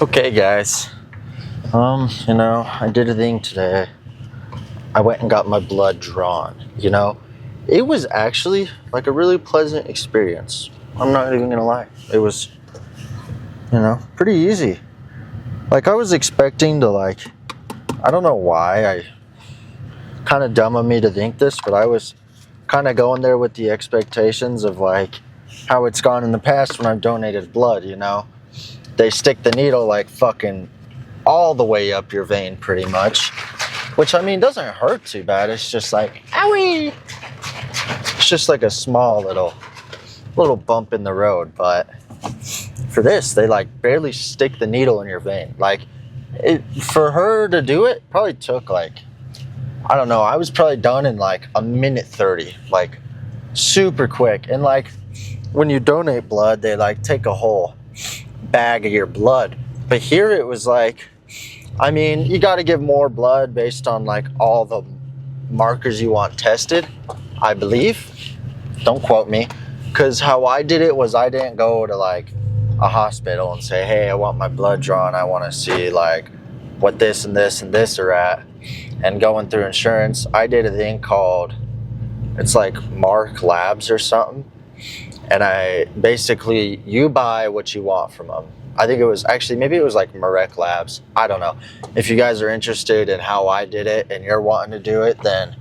Okay, guys. I did a thing today. I went and got my blood drawn. It was actually like a really pleasant experience. I'm not even gonna lie. It was, pretty easy. Like I was expecting to I don't know why. Kind of dumb of me to think this, but I was kind of going there with the expectations of how it's gone in the past when I've donated blood. They stick the needle fucking all the way up your vein pretty much, which doesn't hurt too bad. It's just owie. It's just like a small little bump in the road. But for this, they barely stick the needle in your vein. For her to do it probably took I don't know, I was probably done in a minute 30, super quick. And when you donate blood, they take a whole bag of your blood. But here it was you got to give more blood based on all the markers you want tested, I believe. Don't quote me, because how I did it was I didn't go to a hospital and say, hey, I want my blood drawn, I want to see what this and this and this are at, and going through insurance. I did a thing called, it's Mark Labs or something, and you buy what you want from them. I think it was maybe it was Marek Labs. I don't know. If you guys are interested in how I did it and you're wanting to do it, then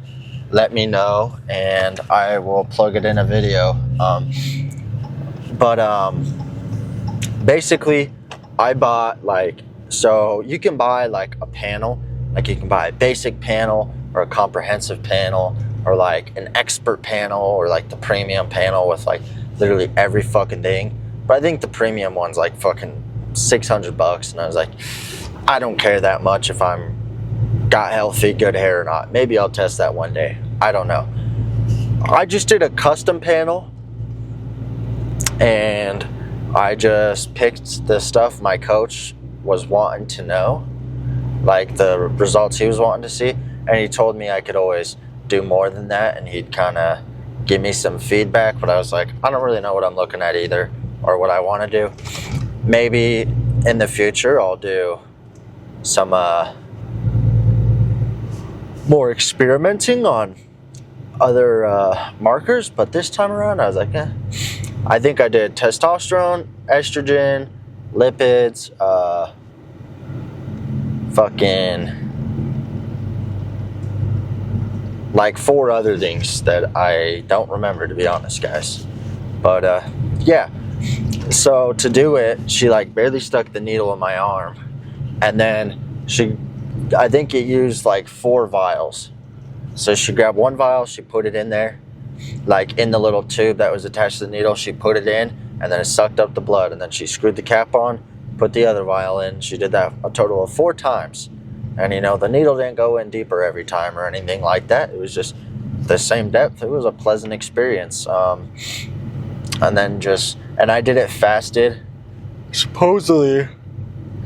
let me know and I will plug it in a video. Basically I bought so you can buy a panel, you can buy a basic panel or a comprehensive panel or an expert panel or the premium panel with literally every fucking thing. But I think the premium one's fucking $600, and I was I don't care that much if I'm got healthy, good hair or not. Maybe I'll test that one day. I don't know. I just did a custom panel, and I just picked the stuff my coach was wanting to know, the results he was wanting to see, and he told me I could always do more than that, and he'd kind of give me some feedback. But I was I don't really know what I'm looking at either, or what I want to do. Maybe in the future I'll do some more experimenting on other markers, but this time around I was I think I did testosterone, estrogen, lipids, fucking 4 other things that I don't remember, to be honest, guys. But yeah, so to do it, she barely stuck the needle in my arm, and then I think it used 4 vials. So she grabbed one vial, she put it in there, in the little tube that was attached to the needle. She put it in, and then it sucked up the blood, and then she screwed the cap on, put the other vial in. She did that a total of 4 times. And the needle didn't go in deeper every time or anything like that. It was just the same depth. It was a pleasant experience. And I did it fasted. Supposedly,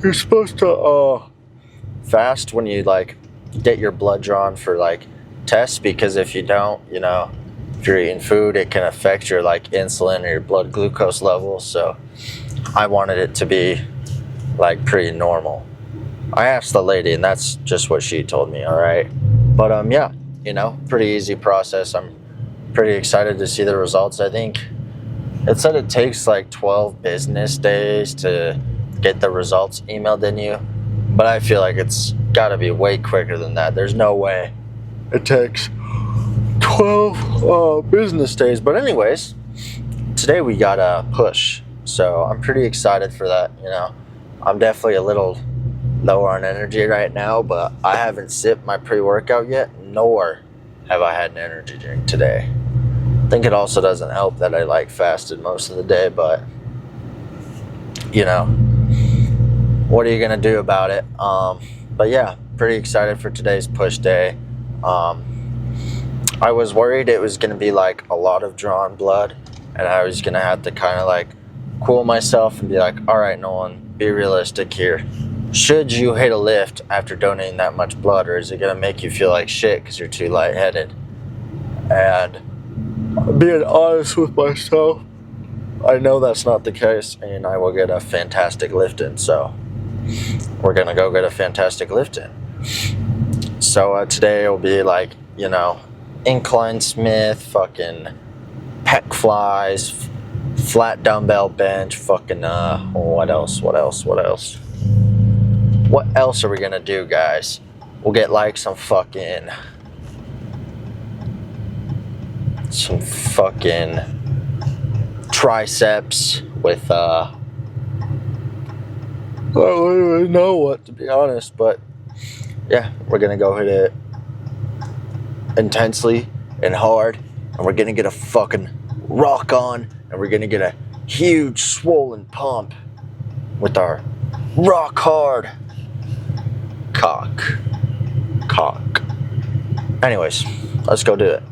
you're supposed to fast when you get your blood drawn for tests, because if you don't, if you're eating food, it can affect your insulin or your blood glucose levels. So I wanted it to be pretty normal. I asked the lady, and that's just what she told me. All right, but yeah, pretty easy process. I'm pretty excited to see the results. I think it said it takes 12 business days to get the results emailed in you, but I feel it's got to be way quicker than that. There's no way it takes 12 business days. But anyways, today we got a push, so I'm pretty excited for that. I'm definitely a little lower on energy right now, but I haven't sipped my pre-workout yet, nor have I had an energy drink today. I think it also doesn't help that I fasted most of the day, but what are you gonna do about it? But yeah, pretty excited for today's push day. I was worried it was gonna be a lot of drawn blood, and I was gonna have to kind of cool myself and be all right, Nolan, be realistic here. Should you hit a lift after donating that much blood, or is it going to make you feel like shit because you're too lightheaded? And being honest with myself, I know that's not the case, and I will get a fantastic lift in. So we're gonna go get a fantastic lift in. So today will be like, you know, incline Smith, fucking pec flies, flat dumbbell bench, fucking what else are we gonna do, guys? We'll get like some fucking triceps with I don't even know what, to be honest, but yeah, we're gonna go hit it intensely and hard, and we're gonna get a fucking rock on, and we're gonna get a huge swollen pump with our rock hard cock. Anyways, let's go do it.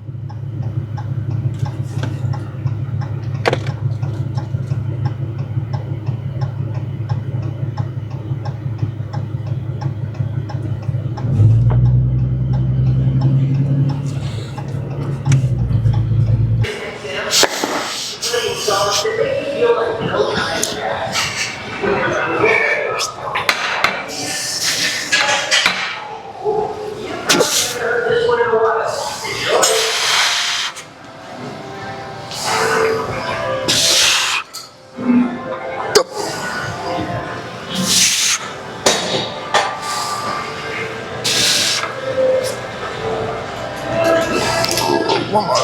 One more.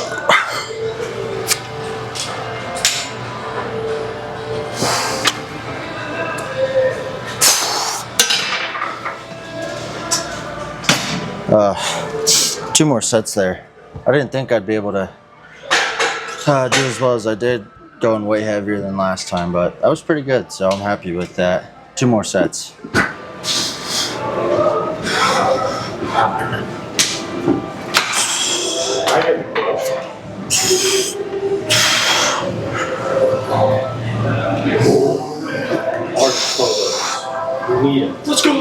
Two more sets there. I didn't think I'd be able to do as well as I did, going way heavier than last time, but that was pretty good, so I'm happy with that. Two more sets. Let's go.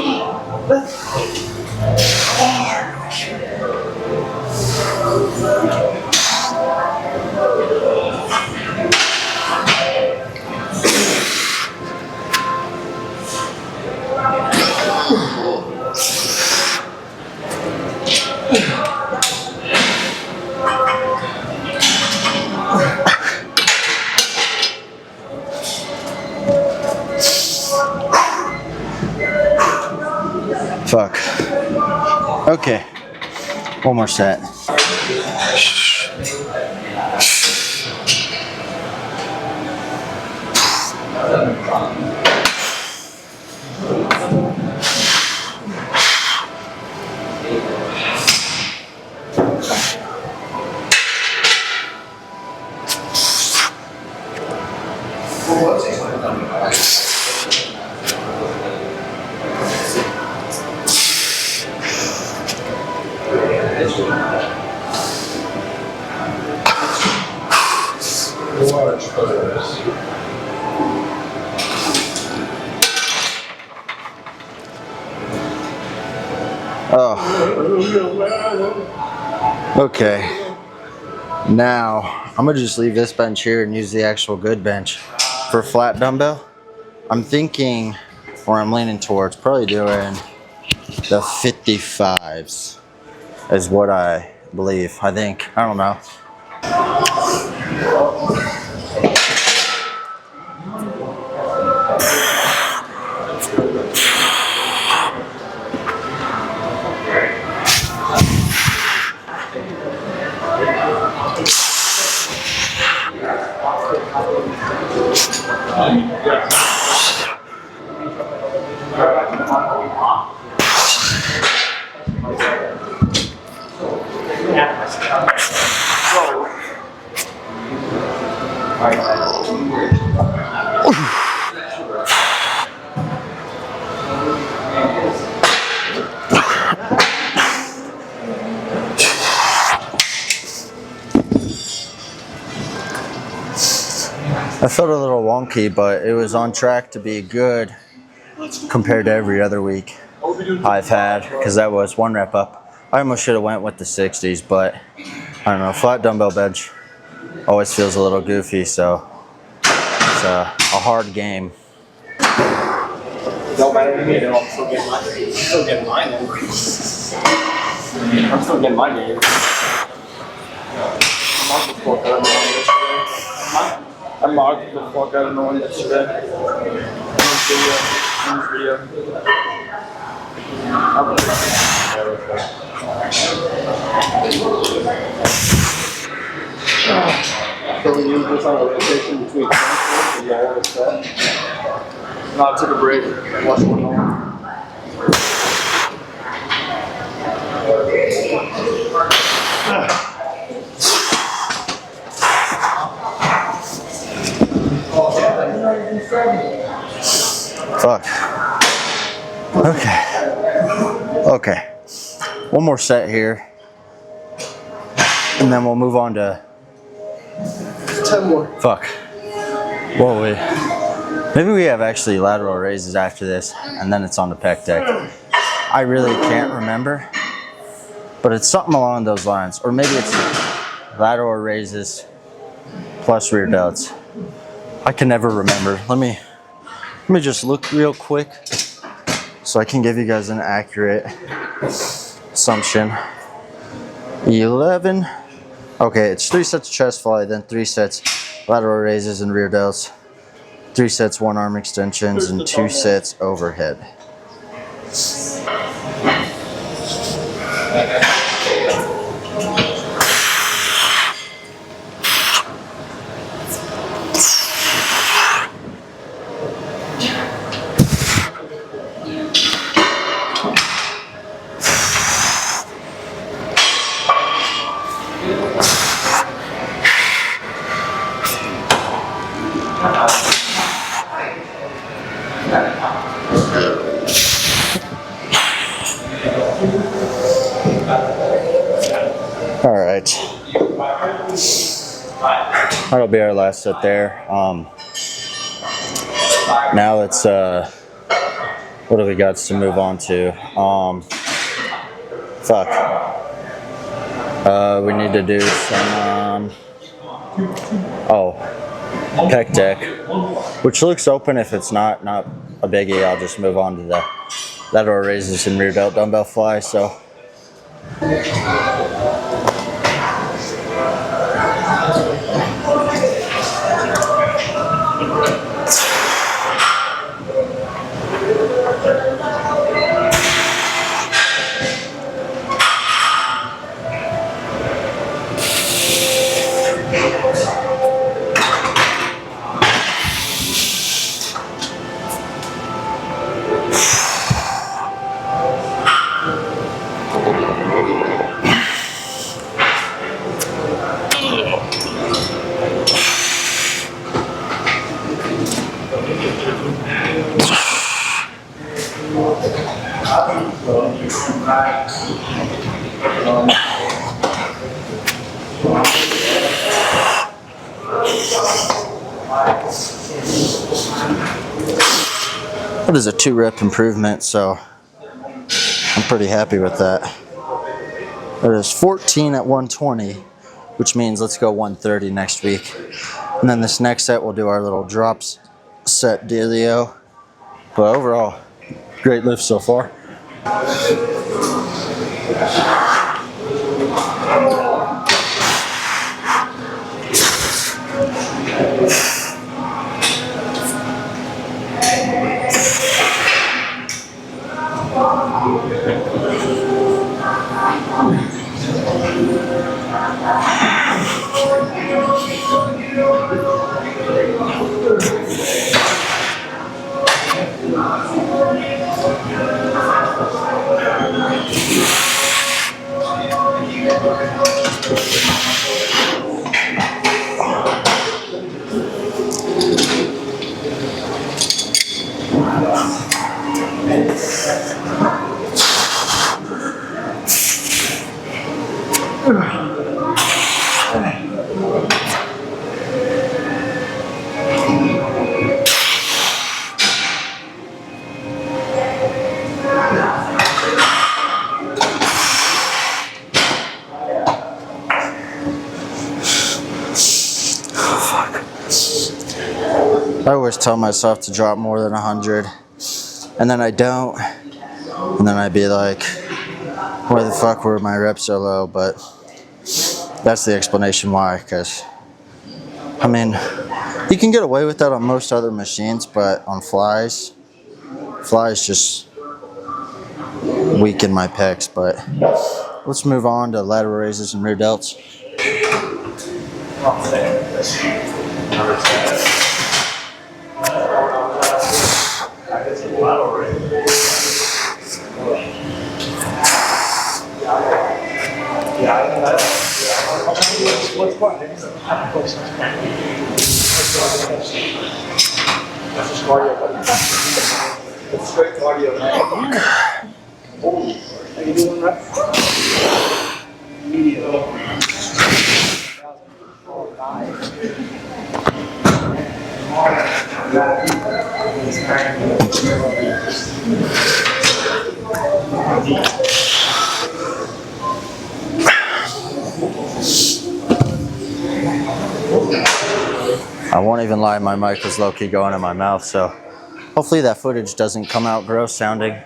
Fuck. Okay. One more set. Oh. Okay. Now, I'm gonna just leave this bench here and use the actual good bench. For flat dumbbell, I'm thinking, or I'm leaning towards, probably doing the 55s is what I believe. I think. I don't know. I felt a little wonky, but it was on track to be good compared to every other week I've had, because that was one rep up. I almost should have went with the 60s, but I don't know, flat dumbbell bench always feels a little goofy, so it's a hard game. matter to me, though. I'm still getting mine. I'm still getting my game. I mocked the fuck out of no one yesterday. In this video. So we use this on a rotation between transport and the other set. And I took a break, watched one more. Fuck. Okay. One more set here. And then we'll move on to 10 more. fuck. Well, maybe we have actually lateral raises after this, and then it's on the pec deck. I really can't remember, but it's something along those lines. Or maybe it's lateral raises plus rear delts. I can never remember. Let me just look real quick so I can give you guys an accurate assumption. 11. Okay, it's 3 sets of chest fly, then 3 sets lateral raises and rear delts, 3 sets one arm extensions, and 2 sets overhead. All right, that'll be our last set there. Now let's what do we got to move on to? We need to do some pec deck, which looks open. If it's not a biggie, I'll just move on to the lateral raises and rear delt dumbbell fly. So that is a 2-rep improvement, so I'm pretty happy with that. That is 14 at 120, which means let's go 130 next week. And then this next set we'll do our little drops set dealio. But overall, great lift so far. I always tell myself to drop more than 100. and then I don't, and then I'd be like, why the fuck were my reps so low? But that's the explanation why, because I mean, you can get away with that on most other machines, but on flies just weaken my pecs. But let's move on to lateral raises and rear delts. It's straight cardio, man. How you doing, right? Medium. I won't even lie, my mic was low-key going in my mouth, so hopefully that footage doesn't come out gross sounding.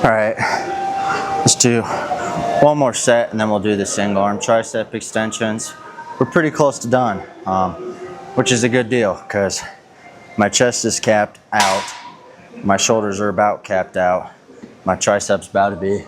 All right, let's do one more set and then we'll do the single arm tricep extensions. We're pretty close to done, which is a good deal because my chest is capped out, my shoulders are about capped out, my triceps about to be.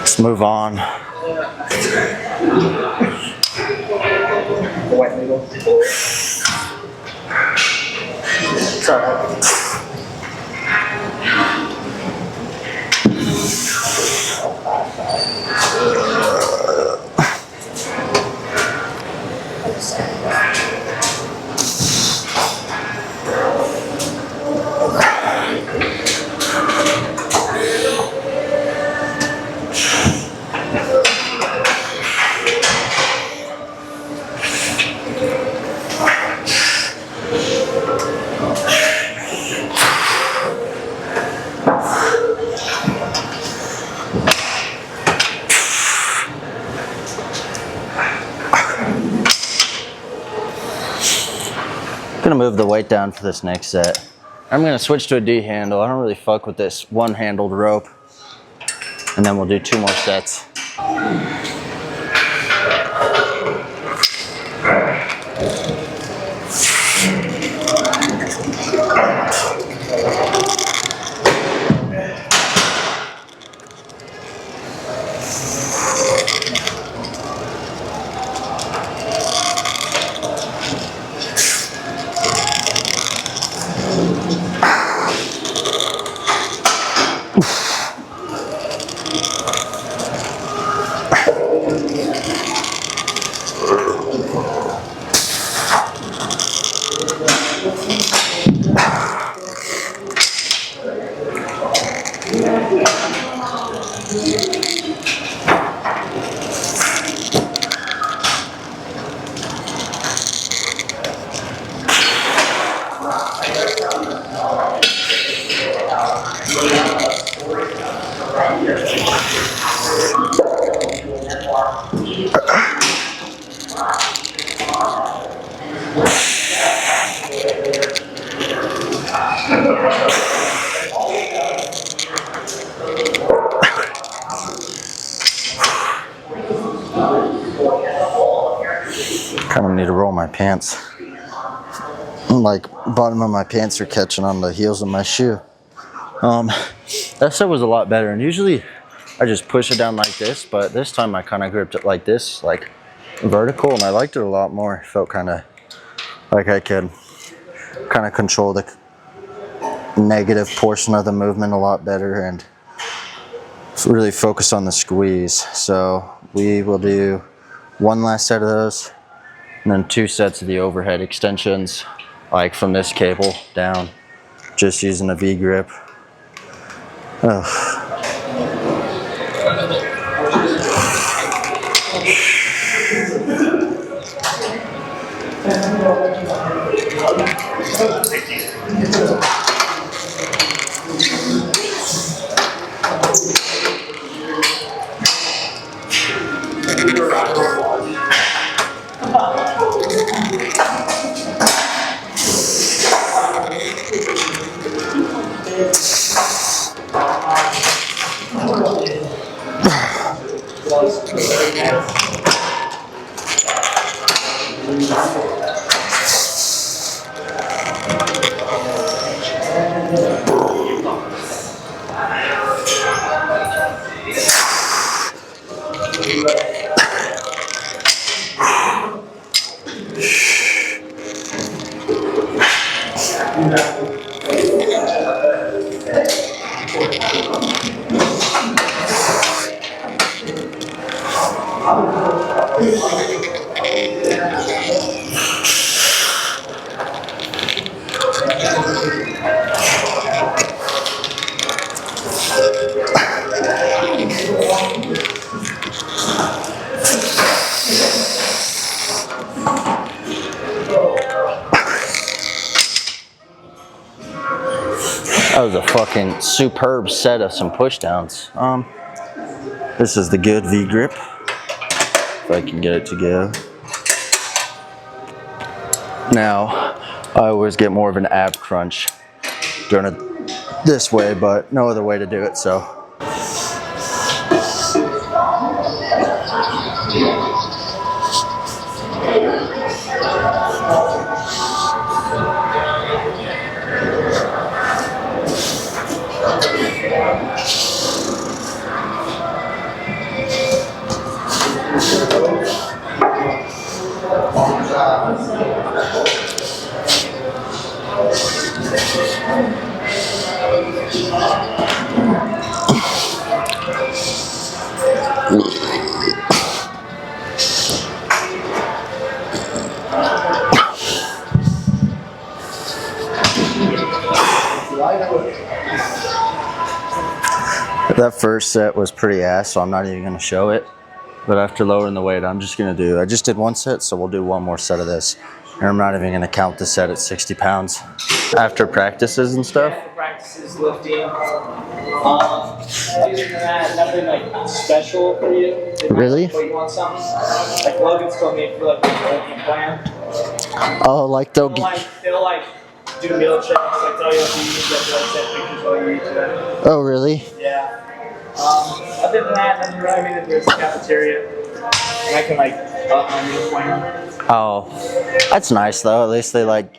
Let's move on. Sorry. I'm gonna move the weight down for this next set. I'm gonna switch to a D handle. I don't really fuck with this one-handled rope. And then we'll do 2 more sets. Kind of need to roll my pants. Like, bottom of my pants are catching on the heels of my shoe. That set was a lot better, and usually I just push it down like this, but this time I kind of gripped it like this, like vertical, and I liked it a lot more. It felt kind of like I could kind of control the negative portion of the movement a lot better and really focus on the squeeze. So we will do one last set of those, and then 2 sets of the overhead extensions, like from this cable down, just using a V grip. Ugh. That was a fucking superb set of some push downs. This is the good V grip, if I can get it to go. Now, I always get more of an ab crunch doing it this way, but no other way to do it, so. That first set was pretty ass, so I'm not even gonna show it. But after lowering the weight, I'm just gonna I just did 1 set, so we'll do 1 more set of this. And I'm not even gonna count the set at 60 pounds. After practices and stuff? After practices, lifting. Other than that, nothing like special for you. Really? But you want something? Like Logan's told me for like the working plan. Oh, like they'll They'll do meal checks, like tell you what you eat, they'll take pictures while you eat today. Oh, really? Yeah. Other than that, nothing really. I mean, there's a cafeteria, and I can up my meal plan. Oh, that's nice though. At least they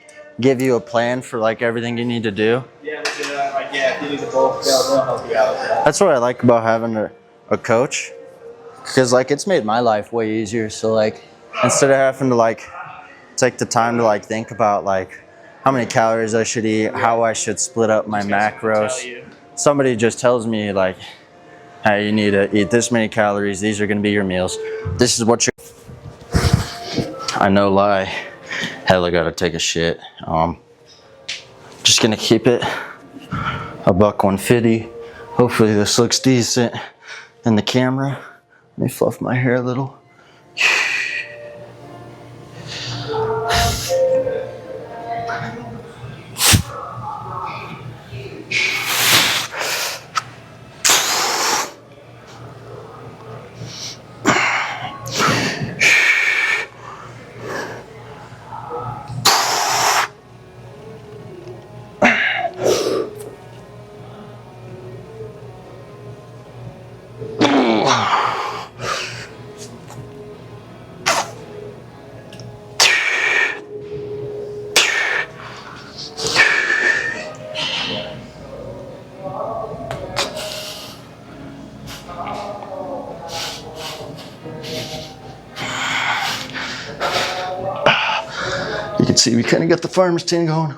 give you a plan for everything you need to do. Yeah, they do that. If you need the bulk, they'll help you out with that. That's what I like about having a coach, because it's made my life way easier. So instead of having to take the time to think about how many calories I should eat, how I should split up my macros. Somebody just tells me hey, you need to eat this many calories. These are going to be your meals. This is what you're. I no lie. Hella got to take a shit. Just gonna keep it a $150. Hopefully this looks decent in the camera. Let me fluff my hair a little. Let's see, we kind of got the farmer's tan going.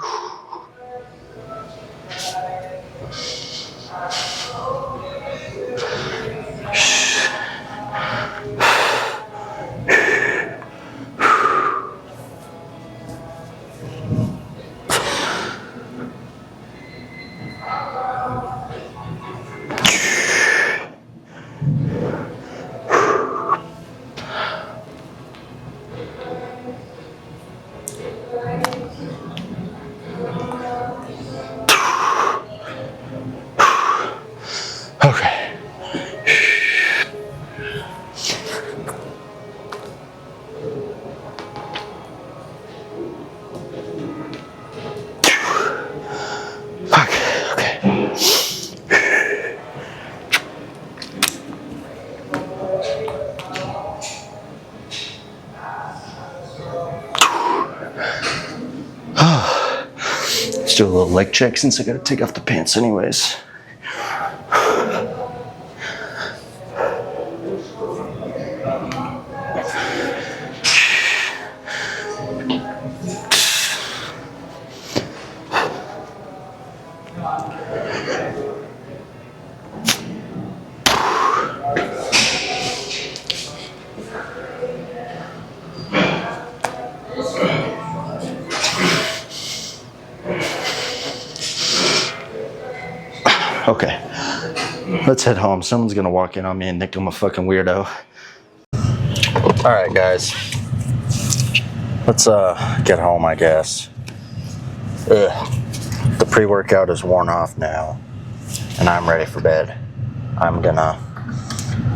Okay. Okay. Let's do a little leg check since I gotta take off the pants anyways. Okay, let's head home. Someone's gonna walk in on me and think I'm a fucking weirdo. All right, guys, let's get home, I guess. The pre-workout is worn off now, and I'm ready for bed. I'm gonna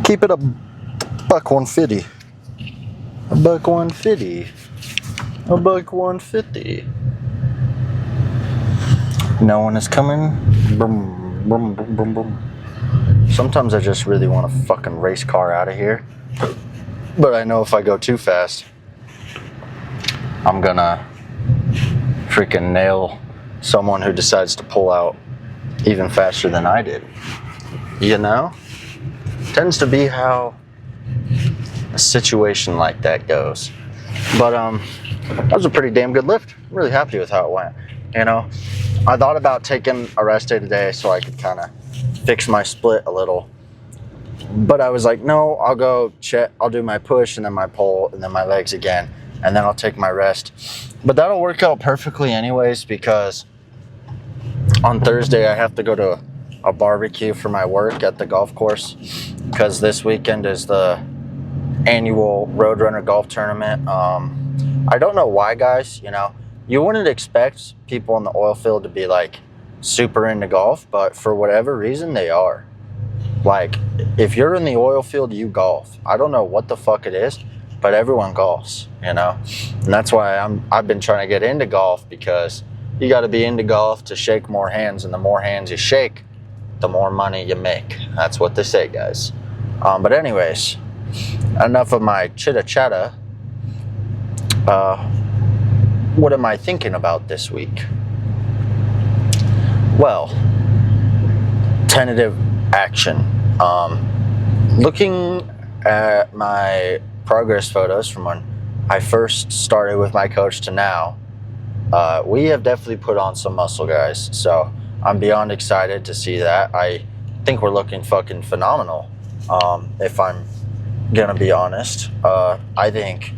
keep it a buck 150. A buck 150. A buck 150. No one is coming. Boom. Boom, boom, boom, boom. Sometimes I just really want to fucking race car out of here. But I know if I go too fast, I'm gonna freaking nail someone who decides to pull out even faster than I did. You know? Tends to be how a situation like that goes. But that was a pretty damn good lift. I'm really happy with how it went. You know? I thought about taking a rest day today so I could kind of fix my split a little. But I was like, no, I'll go check, I'll do my push and then my pull and then my legs again. And then I'll take my rest. But that'll work out perfectly anyways because on Thursday I have to go to a barbecue for my work at the golf course. Because this weekend is the annual Roadrunner golf tournament. I don't know why, guys, you know. You wouldn't expect people in the oil field to be like super into golf, but for whatever reason they are. Like, if you're in the oil field, you golf. I don't know what the fuck it is, but everyone golfs, you know? And that's why I've been trying to get into golf because you got to be into golf to shake more hands, and the more hands you shake, the more money you make. That's what they say, guys. But anyways, enough of my chitta-chatta. What am I thinking about this week? Well, tentative action. Looking at my progress photos from when I first started with my coach to now, we have definitely put on some muscle, guys. So I'm beyond excited to see that. I think we're looking fucking phenomenal. If I'm gonna be honest, I think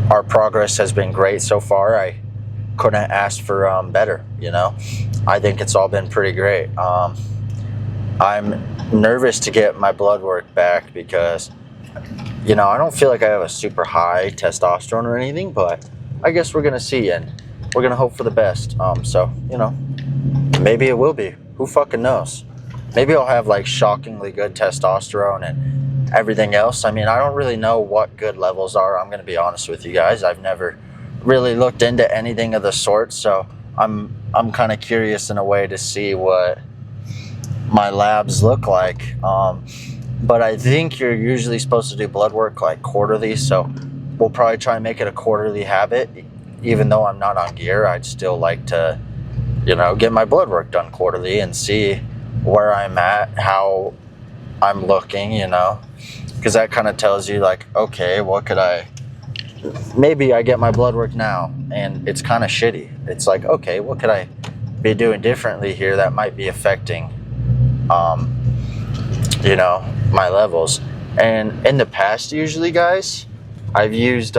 our progress has been great so far. I couldn't ask for better, you know. I think it's all been pretty great. I'm nervous to get my blood work back because, you know, I don't feel like I have a super high testosterone or anything, but I guess we're gonna see, and we're gonna hope for the best. So, you know, maybe it will be. Who fucking knows? Maybe I'll have like shockingly good testosterone and everything else. I mean, I don't really know what good levels are. I'm gonna be honest with you guys. I've never really looked into anything of the sort, so I'm kind of curious in a way to see what my labs look like. But I think you're usually supposed to do blood work like quarterly, so we'll probably try and make it a quarterly habit. Even though I'm not on gear, I'd still like to, you know, get my blood work done quarterly and see where I'm at, how I'm looking, you know, because that kind of tells you like, okay, what could I maybe I get my blood work now and it's kind of shitty. It's like, okay, what could I be doing differently here that might be affecting, you know, my levels? And in the past, usually, guys, I've used,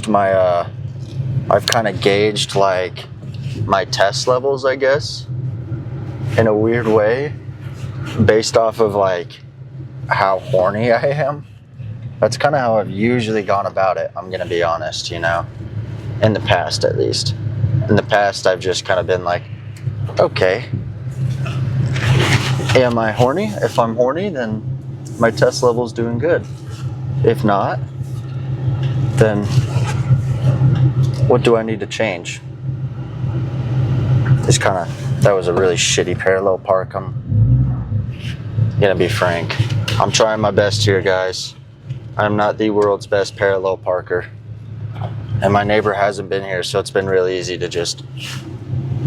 my, I've kind of gauged like my test levels, I guess, in a weird way, based off of like how horny I am. That's kind of how I've usually gone about it, I'm gonna be honest, you know, in the past at least. In the past, I've just kind of been like, okay, am I horny? If I'm horny, then my test level's doing good. If not, then what do I need to change? It's kind of, that was a really shitty parallel park. I'm gonna be frank. I'm trying my best here, guys. I'm not the world's best parallel parker. And my neighbor hasn't been here, so it's been really easy to just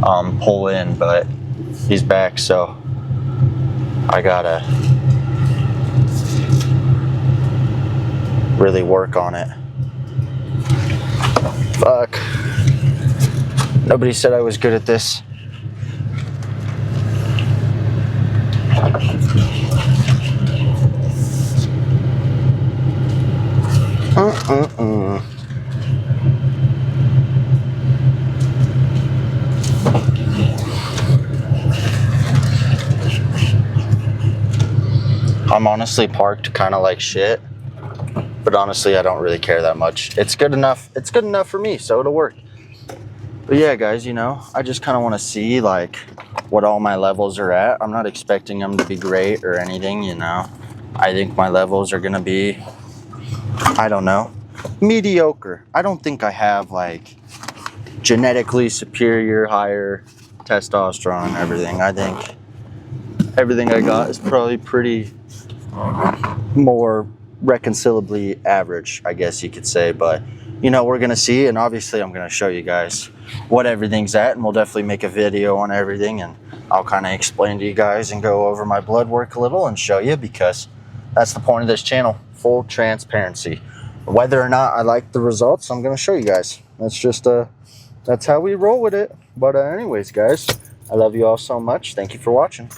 pull in, but he's back, so I gotta really work on it. Fuck. Nobody said I was good at this. I'm honestly parked kind of like shit, but honestly, I don't really care that much. It's good enough. It's good enough for me, so it'll work. But yeah, guys, you know, I just kind of want to see like what all my levels are at. I'm not expecting them to be great or anything, you know. I think my levels are gonna be, I don't know, mediocre. I don't think I have like genetically superior, higher testosterone and everything. I think everything I got is probably pretty more reconcilably average, I guess you could say. But you know, we're gonna see, and obviously I'm gonna show you guys what everything's at, and we'll definitely make a video on everything, and I'll kind of explain to you guys and go over my blood work a little and show you, because that's the point of this channel, full transparency. Whether or not I like the results, I'm gonna show you guys. That's just that's how we roll with it. But anyways, guys, I love you all so much. Thank you for watching.